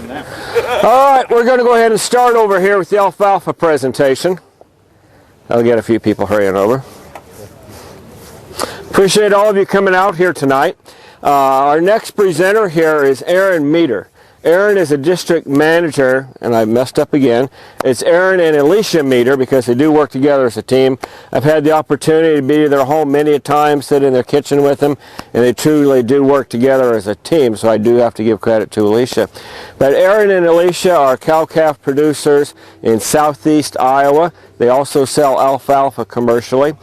All right, we're going to go ahead and start over here with the alfalfa presentation. I'll get a few people hurrying over. Appreciate all of you coming out here tonight. Our next presenter here is Aaron Meter. Aaron is a district manager, and I messed up again. It's Aaron and Alicia Meter because they do work together as a team. I've had the opportunity to be to their home many a time, sit in their kitchen with them, and they truly do work together as a team, so I do have to give credit to Alicia. But Aaron and Alicia are cow-calf producers in southeast Iowa. They also sell alfalfa commercially.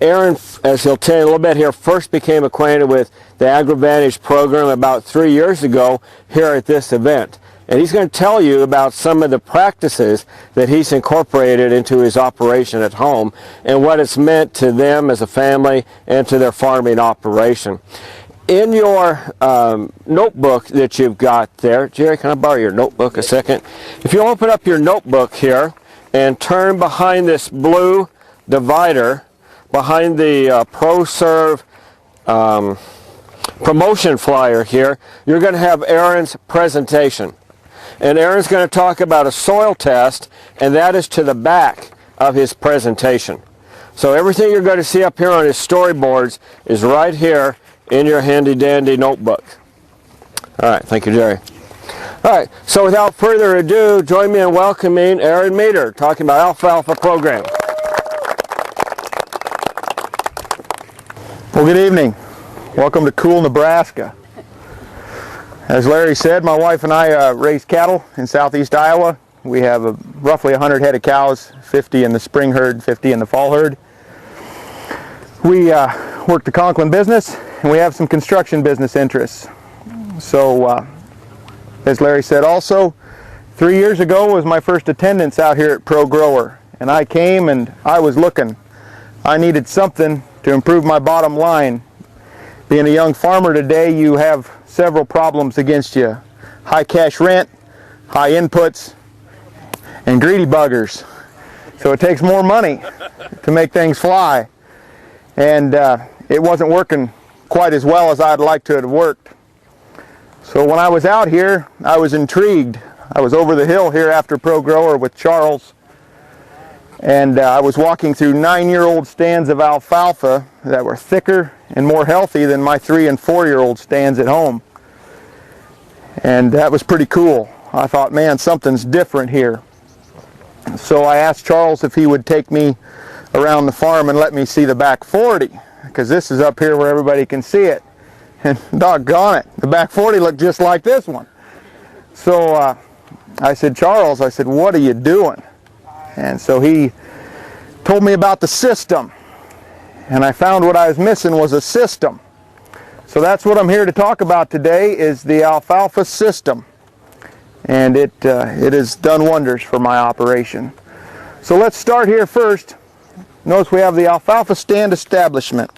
Aaron, as he'll tell you a little bit here, first became acquainted with the AgroVantage program about 3 years ago here at this event. And he's going to tell you about some of the practices that he's incorporated into his operation at home and what it's meant to them as a family and to their farming operation. In your notebook that you've got there, Jerry, can I borrow your notebook a second? If you open up your notebook here and turn behind this blue divider, behind the ProServe promotion flyer here, you're going to have Aaron's presentation. And Aaron's going to talk about a soil test, and that is to the back of his presentation. So everything you're going to see up here on his storyboards is right here in your handy-dandy notebook. All right, thank you, Jerry. All right, so without further ado, join me in welcoming Aaron Meter, talking about Alfalfa program. Well, good evening. Welcome to cool Nebraska. As Larry said, my wife and I raise cattle in southeast Iowa. We have roughly 100 head of cows, 50 in the spring herd, 50 in the fall herd. We work the Conklin business, and we have some construction business interests. So, as Larry said also, 3 years ago was my first attendance out here at Pro Grower, and I came and I was looking. I needed something to improve my bottom line. Being a young farmer today, you have several problems against you. High cash rent, high inputs, and greedy buggers. So it takes more money to make things fly. And it wasn't working quite as well as I'd like to have worked. So when I was out here, I was intrigued. I was over the hill here after Pro Grower with Charles, and I was walking through 9-year-old stands of alfalfa that were thicker and more healthy than my 3- and 4-year-old stands at home. And that was pretty cool. I thought, man, something's different here. So I asked Charles if he would take me around the farm and let me see the back 40, because this is up here where everybody can see it. And doggone it, the back 40 looked just like this one. So I said, Charles, I said, what are you doing? And so he told me about the system, and I found what I was missing was a system. So that's what I'm here to talk about today, is the alfalfa system, and it has done wonders for my operation. So let's start here first. Notice we have the alfalfa stand establishment.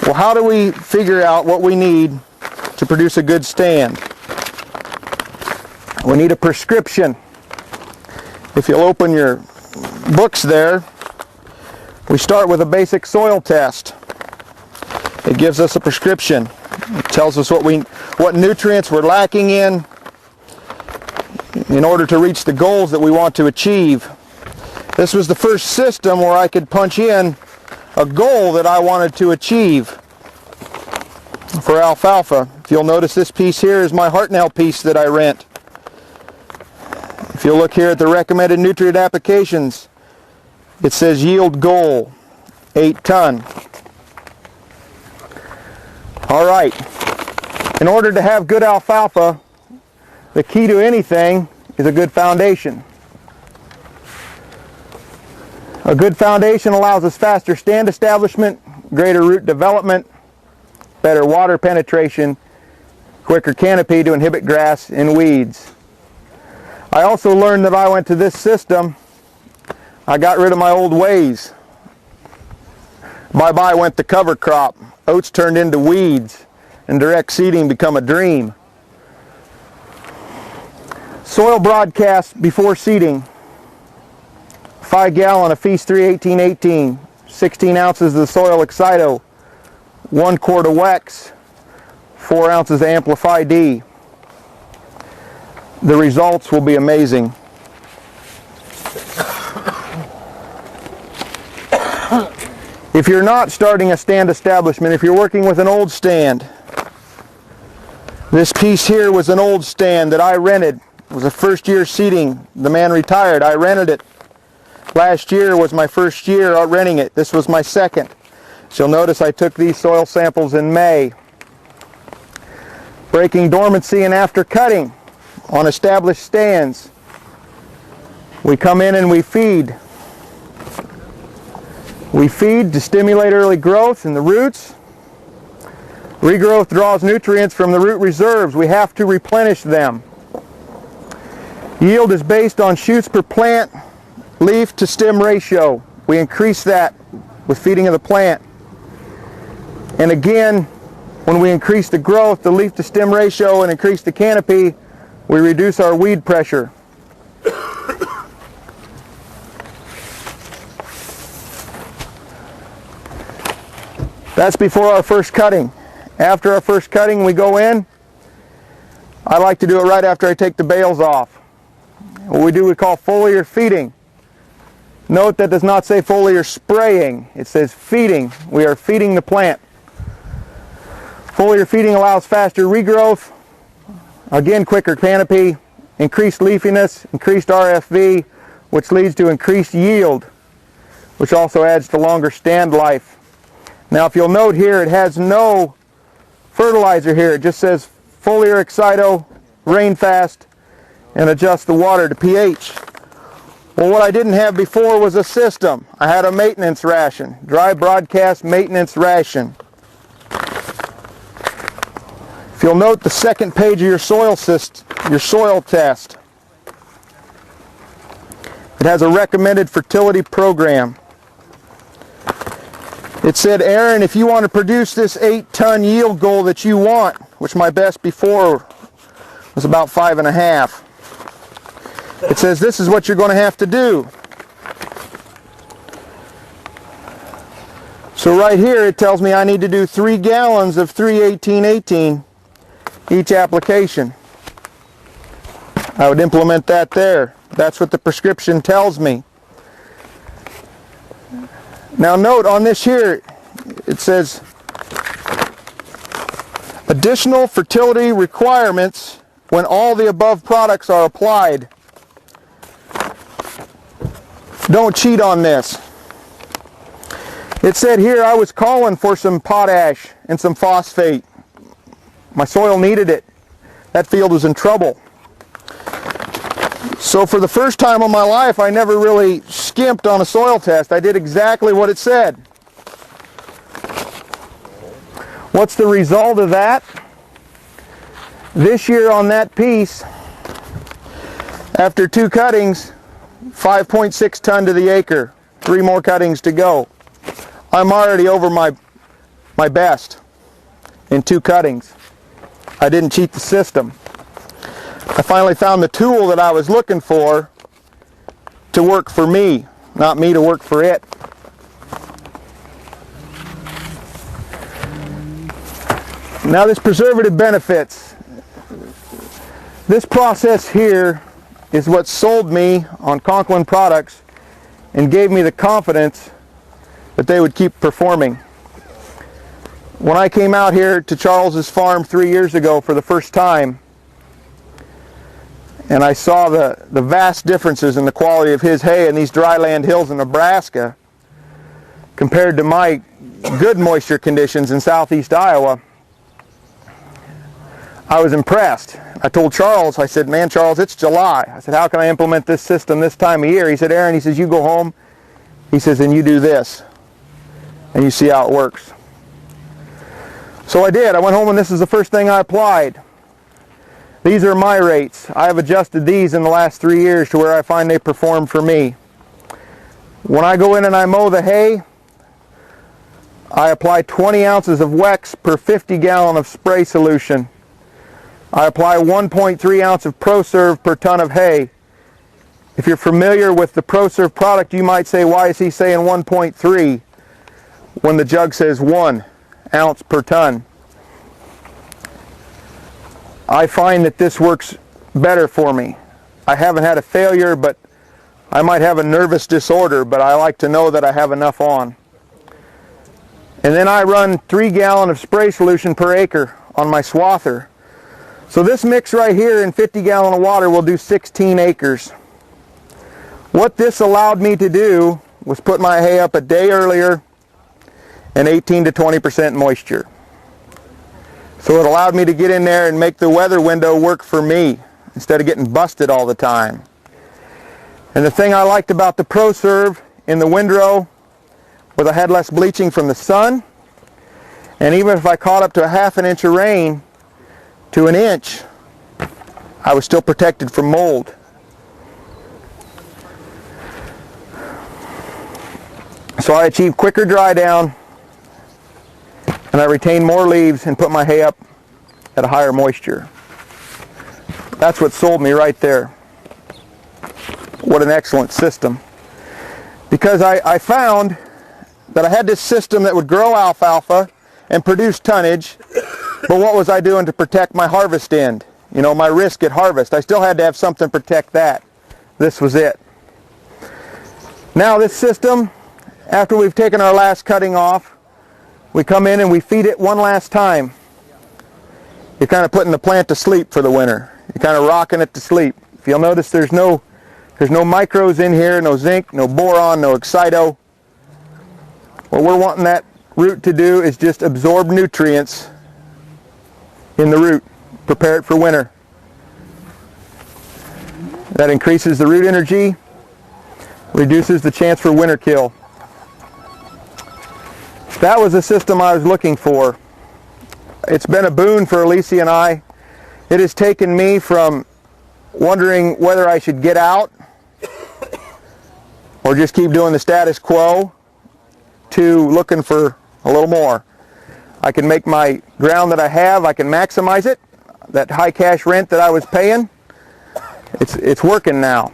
Well, how do we figure out what we need to produce a good stand? We need a prescription. If you'll open your books there, we start with a basic soil test. It gives us a prescription. It tells us what nutrients we're lacking in order to reach the goals that we want to achieve. This was the first system where I could punch in a goal that I wanted to achieve for alfalfa. If you'll notice, this piece here is my Hartnell piece that I rent. If you look here at the recommended nutrient applications, it says yield goal, 8 ton. All right, in order to have good alfalfa, the key to anything is a good foundation. A good foundation allows us faster stand establishment, greater root development, better water penetration, quicker canopy to inhibit grass and weeds. I also learned that I went to this system, I got rid of my old ways. Bye-bye went the cover crop. Oats turned into weeds, and direct seeding become a dream. Soil broadcast before seeding. 5 gallon of Feast 3 1818, 16 ounces of the soil Excito, 1 quart of Wex, 4 ounces of Amplify D. the results will be amazing. If you're not starting a stand establishment, if you're working with an old stand, this piece here was an old stand that I rented. It was a first year seating. The man retired. I rented it. Last year was my first year out renting it. This was my second. So you'll notice I took these soil samples in May. Breaking dormancy and after cutting on established stands. We come in and we feed. We feed to stimulate early growth in the roots. Regrowth draws nutrients from the root reserves. We have to replenish them. Yield is based on shoots per plant, leaf to stem ratio. We increase that with feeding of the plant. And again, when we increase the growth, the leaf to stem ratio, and increase the canopy, we reduce our weed pressure. That's before our first cutting. After our first cutting, we go in. I like to do it right after I take the bales off. What we do, we call foliar feeding. Note that does not say foliar spraying. It says feeding. We are feeding the plant. Foliar feeding allows faster regrowth, again quicker canopy, increased leafiness, increased RFV, which leads to increased yield, which also adds to longer stand life. Now if you'll note here, it has no fertilizer here. It just says foliar excito, rain fast, and adjust the water to pH. Well, what I didn't have before was a system. I had a maintenance ration, dry broadcast maintenance ration. If you'll note the second page of your soil test, it has a recommended fertility program. It said, Aaron, if you want to produce this 8-ton yield goal that you want, which my best before was about 5.5, it says this is what you're going to have to do. So right here it tells me I need to do 3 gallons of 3-18-18 each application. I would implement that there. That's what the prescription tells me. Now note on this here, it says additional fertility requirements when all the above products are applied. Don't cheat on this. It said here I was calling for some potash and some phosphate. My soil needed it. That field was in trouble. So for the first time in my life, I never really skimped on a soil test. I did exactly what it said. What's the result of that? This year on that piece, after 2 cuttings, 5.6 ton to the acre. 3 more cuttings to go. I'm already over my best in 2 cuttings. I didn't cheat the system. I finally found the tool that I was looking for to work for me, not me to work for it. Now this preservative benefits. This process here is what sold me on Conklin products and gave me the confidence that they would keep performing. When I came out here to Charles's farm 3 years ago for the first time, and I saw the vast differences in the quality of his hay in these dryland hills in Nebraska compared to my good moisture conditions in southeast Iowa, I was impressed. I told Charles, I said, man, Charles, it's July. I said, how can I implement this system this time of year? He said, Aaron, he says, you go home. He says, and you do this. And you see how it works. So I did. I went home and this is the first thing I applied. These are my rates. I have adjusted these in the last 3 years to where I find they perform for me. When I go in and I mow the hay, I apply 20 ounces of Wex per 50 gallon of spray solution. I apply 1.3 ounce of ProServe per ton of hay. If you're familiar with the ProServe product, you might say, why is he saying 1.3 when the jug says 1 ounce per ton? I find that this works better for me. I haven't had a failure, but I might have a nervous disorder, but I like to know that I have enough on. And then I run 3 gallons of spray solution per acre on my swather. So this mix right here in 50 gallons of water will do 16 acres. What this allowed me to do was put my hay up a day earlier and 18 to 20% moisture. So it allowed me to get in there and make the weather window work for me instead of getting busted all the time. And the thing I liked about the ProServe in the windrow was I had less bleaching from the sun, and even if I caught up to a ½ inch of rain to an inch, I was still protected from mold. So I achieved quicker dry down, and I retained more leaves and put my hay up at a higher moisture. That's what sold me right there. What an excellent system. Because I found that I had this system that would grow alfalfa and produce tonnage, but what was I doing to protect my harvest end? You know, my risk at harvest. I still had to have something to protect that. This was it. Now this system, after we've taken our last cutting off, we come in and we feed it one last time. You're kind of putting the plant to sleep for the winter. You're kind of rocking it to sleep. If you'll notice, there's no micros in here, no zinc, no boron, no excito. What we're wanting that root to do is just absorb nutrients in the root, prepare it for winter. That increases the root energy, reduces the chance for winter kill. That was the system I was looking for. It's been a boon for Alicia and I. It has taken me from wondering whether I should get out or just keep doing the status quo to looking for a little more. I can make my ground that I have, I can maximize it. That high cash rent that I was paying, it's working now.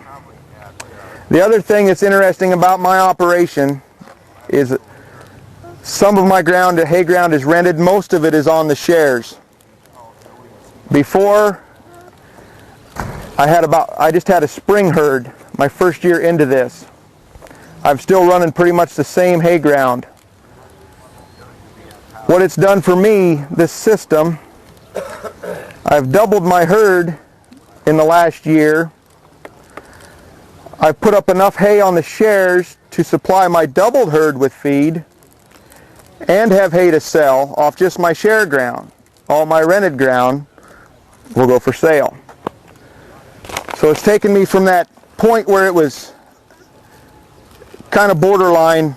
The other thing that's interesting about my operation is some of my ground, the hay ground, is rented. Most of it is on the shares. Before, I just had a spring herd my first year into this. I'm still running pretty much the same hay ground. What it's done for me, this system, I've doubled my herd in the last year. I've put up enough hay on the shares to supply my doubled herd with feed and have hay to sell off just my share ground. All my rented ground will go for sale. So it's taken me from that point where it was kind of borderline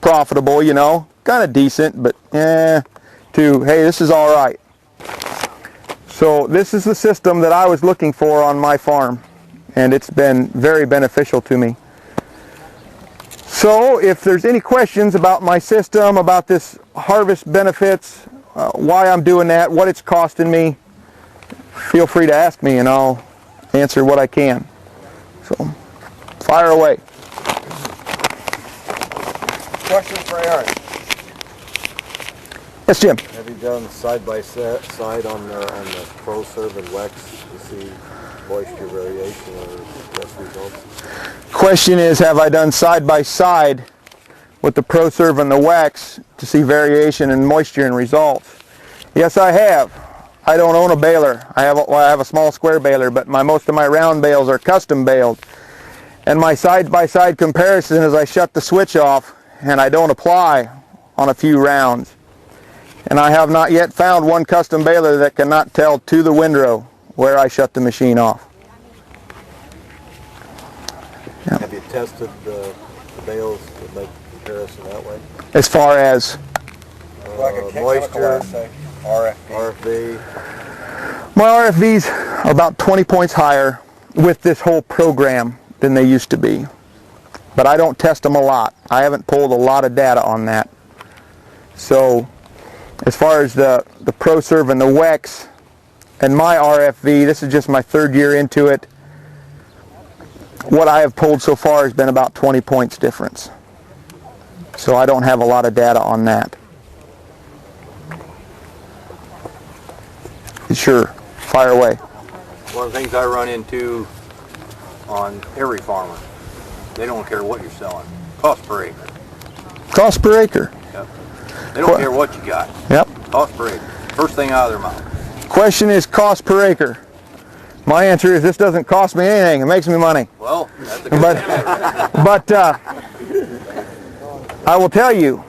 profitable, you know, kind of decent, but to, hey, this is all right. So this is the system that I was looking for on my farm, and it's been very beneficial to me. So if there's any questions about my system, about this harvest benefits, why I'm doing that, what it's costing me, feel free to ask me and I'll answer what I can. So fire away. Question for Aaron. Yes, Jim. Have you done side-by-side on the ProServe and Wex to see moisture variation or test results? Question is, have I done side-by-side with the ProServe and the Wex to see variation in moisture and results? Yes, I have. I don't own a baler. I have a small square baler, but most of my round bales are custom baled. And my side-by-side comparison is I shut the switch off and I don't apply on a few rounds. And I have not yet found one custom baler that cannot tell to the windrow where I shut the machine off. Yeah. Have you tested the bales to make comparison that way? As far as? Moisture, RFV. My RFVs are about 20 points higher with this whole program than they used to be. But I don't test them a lot. I haven't pulled a lot of data on that. So as far as the ProServe and the Wex and my RFV, this is just my third year into it. What I have pulled so far has been about 20 points difference. So I don't have a lot of data on that. Sure, fire away. One of the things I run into on every farmer, they don't care what you're selling. Cost per acre. Cost per acre. Yep. They don't care what you got. Yep. Cost per acre. First thing out of their mouth. Question is cost per acre. My answer is this doesn't cost me anything. It makes me money. Well, that's a good thing. But I will tell you,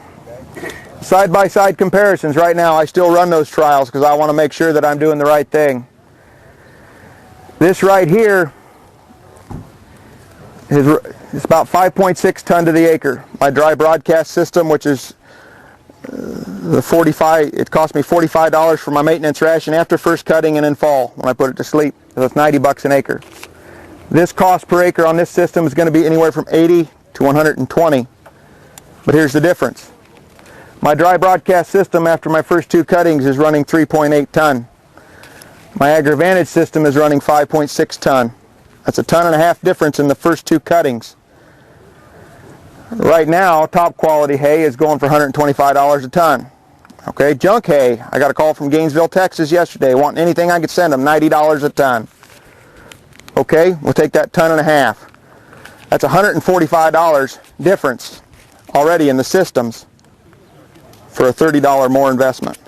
side-by-side comparisons right now, I still run those trials because I want to make sure that I'm doing the right thing. This right here is about 5.6 ton to the acre. My dry broadcast system, which is the 45, it cost me $45 for my maintenance ration after first cutting and in fall when I put it to sleep. So it's 90 bucks an acre. This cost per acre on this system is going to be anywhere from 80 to 120. But here's the difference. My dry broadcast system after my first 2 cuttings is running 3.8 ton. My AgroVantage system is running 5.6 ton. That's a 1.5 ton difference in the first 2 cuttings. Right now, top quality hay is going for $125 a ton. Okay, junk hay, I got a call from Gainesville, Texas yesterday, wanting anything I could send them, $90 a ton. Okay, we'll take that 1.5 tons. That's $145 difference already in the systems for a $30 more investment.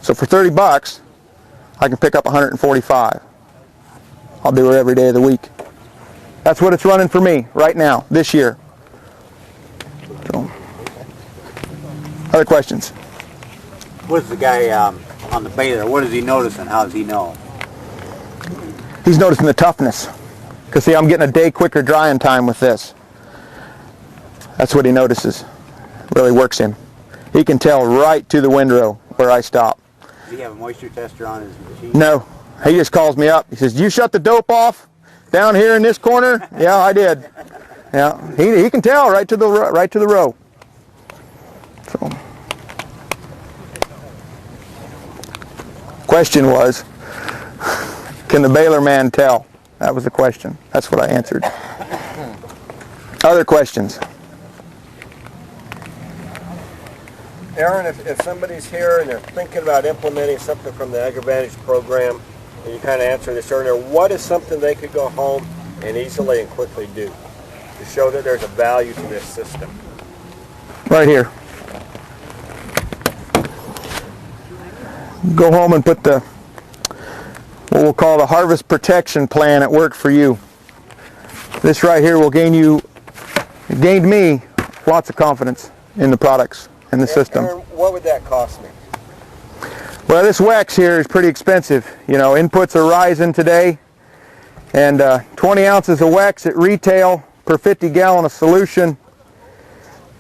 So for 30 bucks, I can pick up 145. I'll do it every day of the week. That's what it's running for me right now, this year. So, other questions? What's the guy on the baler? What is he noticing? How does he know? He's noticing the toughness. Because see, I'm getting a day quicker drying time with this. That's what he notices. Really works him. He can tell right to the windrow where I stop. Does he have a moisture tester on his machine? No. He just calls me up. He says, "You shut the dope off down here in this corner?" Yeah, I did. Yeah, he can tell right to the row. So, question was, can the baler man tell? That was the question. That's what I answered. Other questions? Aaron, if somebody's here and they're thinking about implementing something from the AgroVantage program, and you kind of answered this earlier, what is something they could go home and easily and quickly do to show that there's a value to this system? Right here. Go home and put the, what we'll call the harvest protection plan at work for you. This right here will gained me lots of confidence in the products and the system. Aaron, what would that cost me? Well, this wax here is pretty expensive. You know, inputs are rising today, and 20 ounces of wax at retail per 50 gallon of solution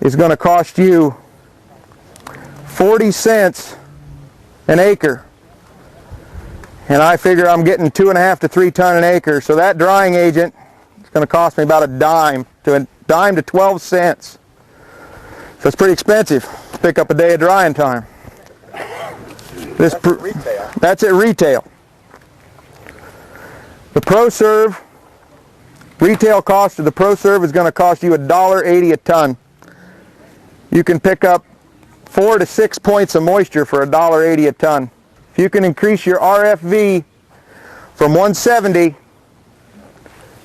is going to cost you 40 cents an acre. And I figure I'm getting 2.5 to 3 ton an acre, so that drying agent is going to cost me about a dime to 12 cents. So it's pretty expensive to pick up a day of drying time. That's at retail. That's at retail. The ProServe, retail cost of the ProServe is going to cost you $1.80 a ton. You can pick up 4 to 6 points of moisture for $1.80 a ton. If you can increase your RFV from 170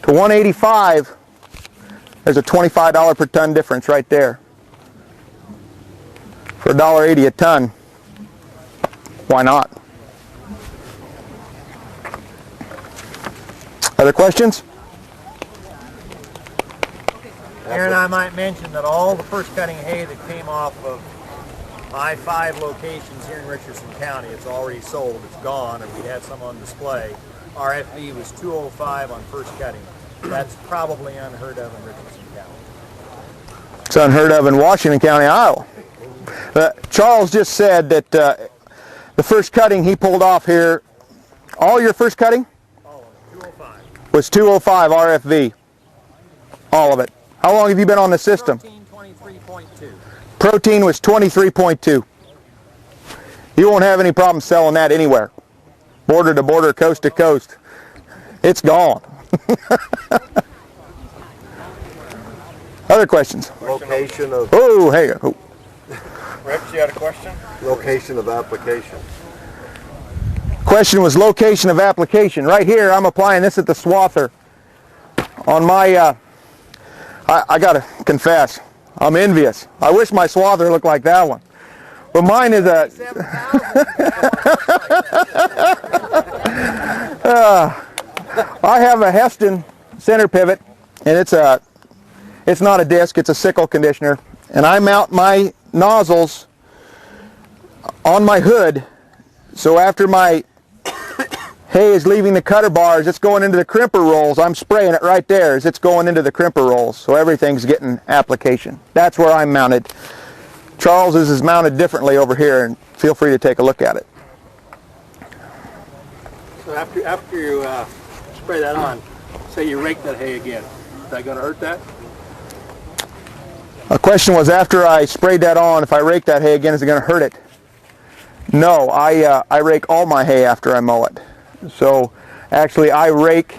to 185, there's a $25 per ton difference right there. For $1.80 a ton, why not? Other questions? Aaron, I might mention that all the first cutting hay that came off of my 5 locations here in Richardson County, it's already sold, it's gone, and we had some on display. RFV was 205 on first cutting. That's probably unheard of in Richardson County. It's unheard of in Washington County, Iowa. Charles just said that the first cutting he pulled off here, all your first cutting? All of them, 205. Was 205 RFV. All of it. How long have you been on the system? Protein 23.2. Protein was 23.2. You won't have any problem selling that anywhere. Border to border, coast to coast. It's gone. Other questions? Location of Oh, hey. Oh. Rex, you had a question? location of application. question was location of application. Right here, I'm applying this at the swather. On my, I gotta confess, I'm envious. I wish my swather looked like that one. But mine is a... I have a Heston center pivot, and it's not a disc, it's a sickle conditioner. And I mount my nozzles on my hood, so after my hay is leaving the cutter bars, it's going into the crimper rolls. I'm spraying it right there as it's going into the crimper rolls, so everything's getting application. That's where I'm mounted. Charles's is mounted differently over here, and feel free to take a look at it. So after you spray that on, say you rake that hay again, is that going to hurt that? The question was, after I sprayed that on, if I rake that hay again, is it going to hurt it? No, I rake all my hay after I mow it. So actually I rake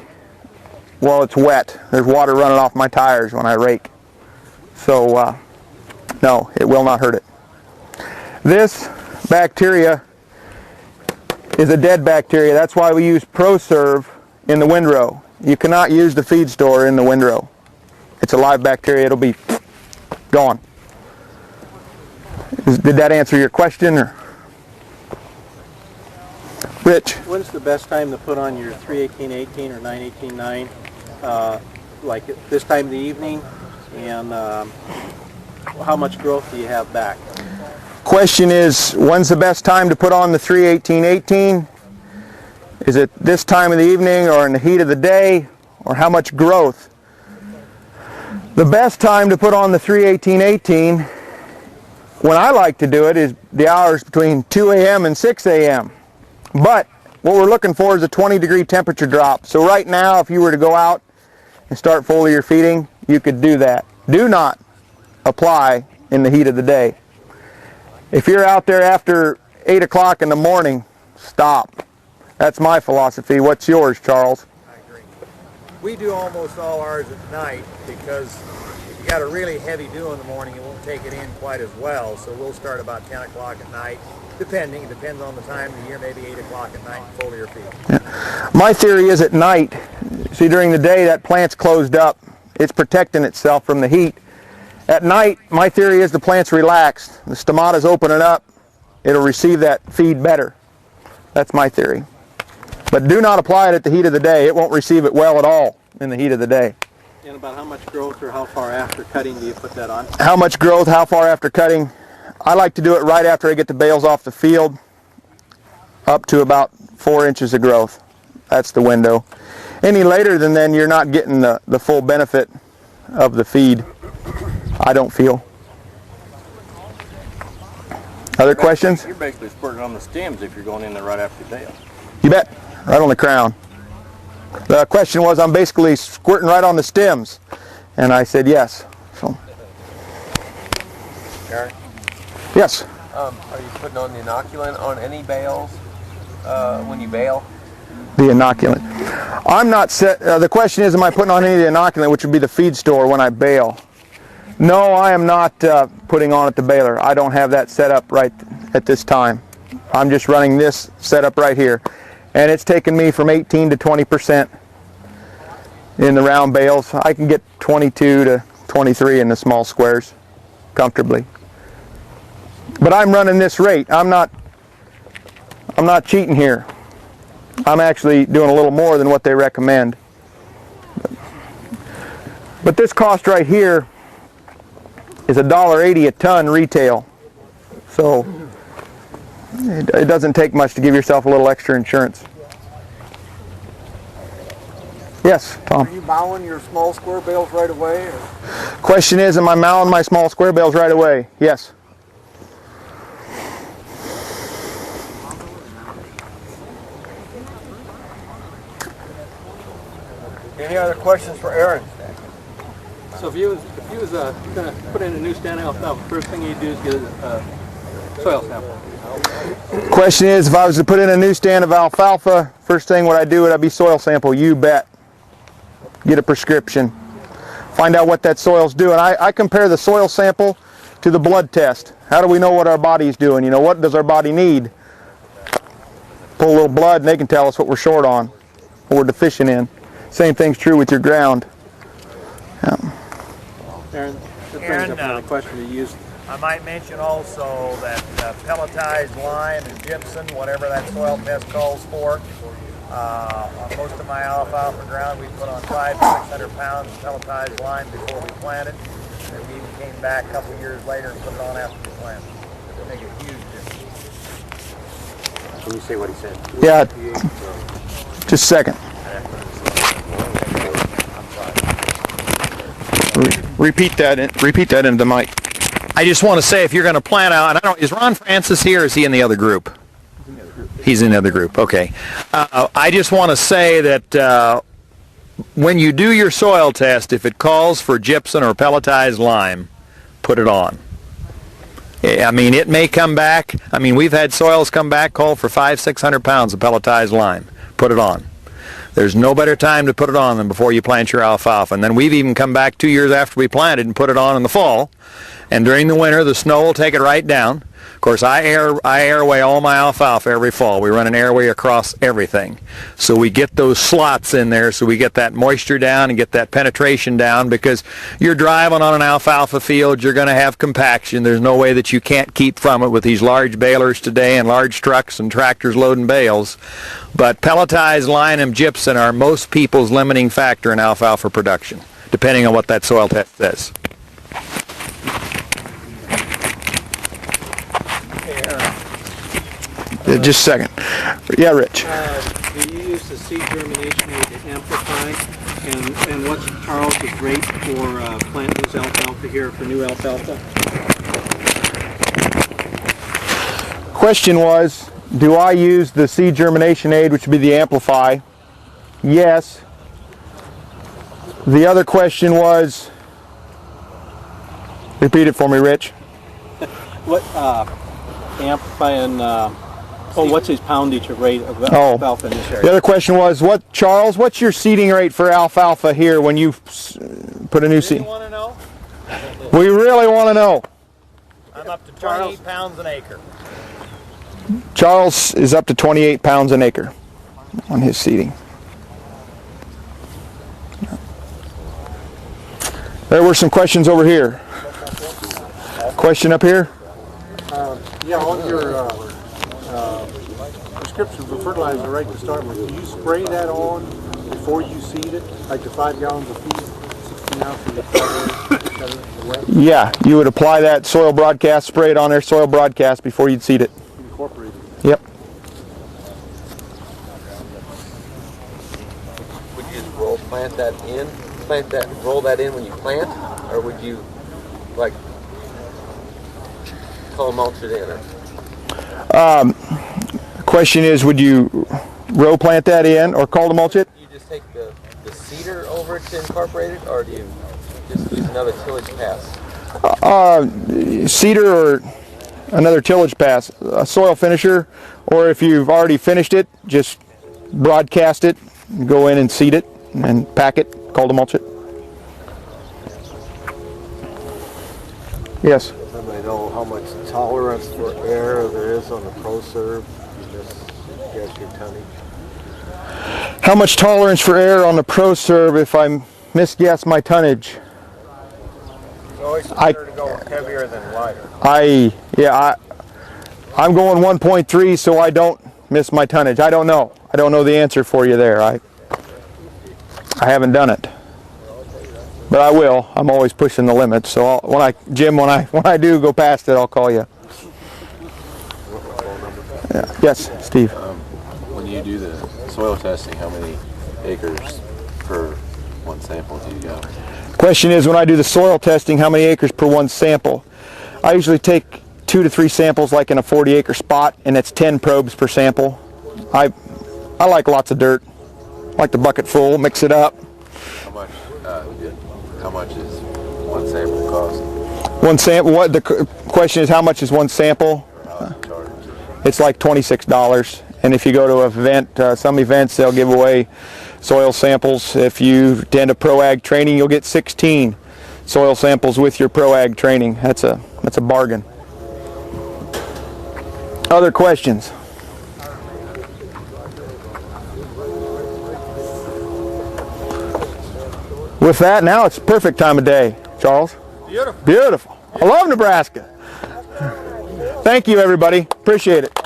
while it's wet. There's water running off my tires when I rake. So no, it will not hurt it. This bacteria is a dead bacteria. That's why we use ProServe in the windrow. You cannot use the feed store in the windrow. It's a live bacteria. It'll be gone. Did that answer your question? Or? Rich? When's the best time to put on your 318-18 or 918-9? Like at this time of the evening? And how much growth do you have back? Question is, when's the best time to put on the 318-18? Is it this time of the evening or in the heat of the day? Or how much growth? The best time to put on the 318-18, when I like to do it, is the hours between 2 a.m. and 6 a.m. But what we're looking for is a 20-degree temperature drop. So right now, if you were to go out and start foliar feeding, you could do that. Do not apply in the heat of the day. If you're out there after 8 o'clock in the morning, stop. That's my philosophy. What's yours, Charles? I agree. We do almost all ours at night because if you got a really heavy dew in the morning, it won't take it in quite as well. So we'll start about 10 o'clock at night. Depending, it depends on the time of the year, maybe 8 o'clock at night and foliar feed. Yeah. My theory is at night, see, during the day that plant's closed up. It's protecting itself from the heat. At night, my theory is the plant's relaxed. The stomata's opening up. It'll receive that feed better. That's my theory. But do not apply it at the heat of the day. It won't receive it well at all in the heat of the day. And about how much growth or how far after cutting do you put that on? How much growth, how far after cutting? I like to do it right after I get the bales off the field, up to about 4 inches of growth. That's the window. Any later than then, you're not getting the full benefit of the feed, I don't feel. Other questions? You're basically squirting on the stems if you're going in there right after the bale. You bet. Right on the crown. The question was, I'm basically squirting right on the stems. And I said yes. So. Eric? Yes. Are you putting on the inoculant on any bales when you bale? The inoculant. I'm not set. The question is, am I putting on any of the inoculant, which would be the feed store, when I bale? No, I am not putting on at the baler. I don't have that set up right at this time. I'm just running this setup right here. And it's taken me from 18 to 20% in the round bales. I can get 22 to 23 in the small squares comfortably. But I'm running this rate. I'm not cheating here. I'm actually doing a little more than what they recommend. But this cost right here is $1.80 a ton retail. So it doesn't take much to give yourself a little extra insurance. Yes, Tom? Are you mowing your small square bales right away? Or? Question is, am I mowing my small square bales right away? Yes. Any other questions for Aaron? So if you was going to put in a new stand alfalfa, first thing you'd do is get a soil sample. Question is, if I was to put in a new stand of alfalfa, first thing what I'd do would I'd be soil sample. You bet. Get a prescription. Find out what that soil's doing. I compare the soil sample to the blood test. How do we know what our body's doing? You know, what does our body need? pull a little blood and they can tell us what we're short on, what we're deficient in. Same thing's true with your ground. Aaron, that brings Aaron, up another question to use. I might mention also that pelletized lime and gypsum, whatever that soil test calls for, on most of my alfalfa ground, we put on 500 to 600 pounds of pelletized lime before we planted, and we even came back a couple years later and put it on after we planted. It make a huge difference. Can you say what he said? Yeah, just a second. Repeat that into the mic. I just want to say, if you're going to plant out, and I don't, is Ron Francis here, or is he in the other group? He's in the other group, okay. I just want to say that when you do your soil test, if it calls for gypsum or pelletized lime, put it on. I mean, it may come back. I mean, we've had soils come back, call for 500-600 pounds of pelletized lime. Put it on. There's no better time to put it on than before you plant your alfalfa. And then we've even come back 2 years after we planted and put it on in the fall. And during the winter, the snow will take it right down. Of course, I airway all my alfalfa every fall. We run an airway across everything. So we get those slots in there so we get that moisture down and get that penetration down, because you're driving on an alfalfa field, you're going to have compaction. There's no way that you can't keep from it with these large balers today and large trucks and tractors loading bales. But pelletized lime and gypsum are most people's limiting factor in alfalfa production, depending on what that soil test says. Just a second. Yeah, Rich. Do you use the seed germination rate to amplify? And what's Charles's rate for planting his alfalfa here for new alfalfa? Question was, do I use the seed germination aid, which would be the Amplify? Yes. The other question was, repeat it for me, Rich. What Amplify and what's his poundage rate of alfalfa in this area? The other question was, Charles, what's your seeding rate for alfalfa here when you put a new seed? You want to know? We really want to know. I'm up to 28 pounds an acre. Charles is up to 28 pounds an acre on his seeding. There were some questions over here. Question up here? Yeah, on your prescription for fertilizer right to start with, do you spray that on before you seed it? Like the 5 gallons of feed, 16 ounces of fertilizer? Yeah, you would apply that soil broadcast, spray it on there, soil broadcast, before you'd seed it. Incorporated. Yep. Would you just roll that in when you plant, or would you like mulch it in? Question is, would you row plant that in or mulch it? Do you just take the cedar over to incorporate it, or do you just use another tillage pass? Cedar or another tillage pass, a soil finisher, or if you've already finished it, just broadcast it, go in and seed it, and pack it, mulch it. Yes? Anybody know how much tolerance for error there is on the ProServe? You just guess your tonnage. How much tolerance for error on the ProServe if I misguess my tonnage? It's always better to go heavier than lighter. I'm going 1.3 so I don't miss my tonnage. I don't know. I don't know the answer for you there. I haven't done it, but I will. I'm always pushing the limits. So when I do go past it, I'll call you. Yeah. Yes, Steve. When you do the soil testing, how many acres per one sample do you go? Question is, when I do the soil testing, how many acres per one sample? I usually take 2 to 3 samples, like in a 40-acre spot, and it's 10 probes per sample. I like lots of dirt. I like the bucket full, mix it up. How much is one sample cost? One sample. What the question is, how much is one sample? It's like $26. And if you go to an event, some events they'll give away soil samples. If you attend a ProAg training, you'll get 16 soil samples with your ProAg training. That's a bargain. Other questions? With that, now it's perfect time of day, Charles. Beautiful. Beautiful. I love Nebraska. Thank you, everybody. Appreciate it.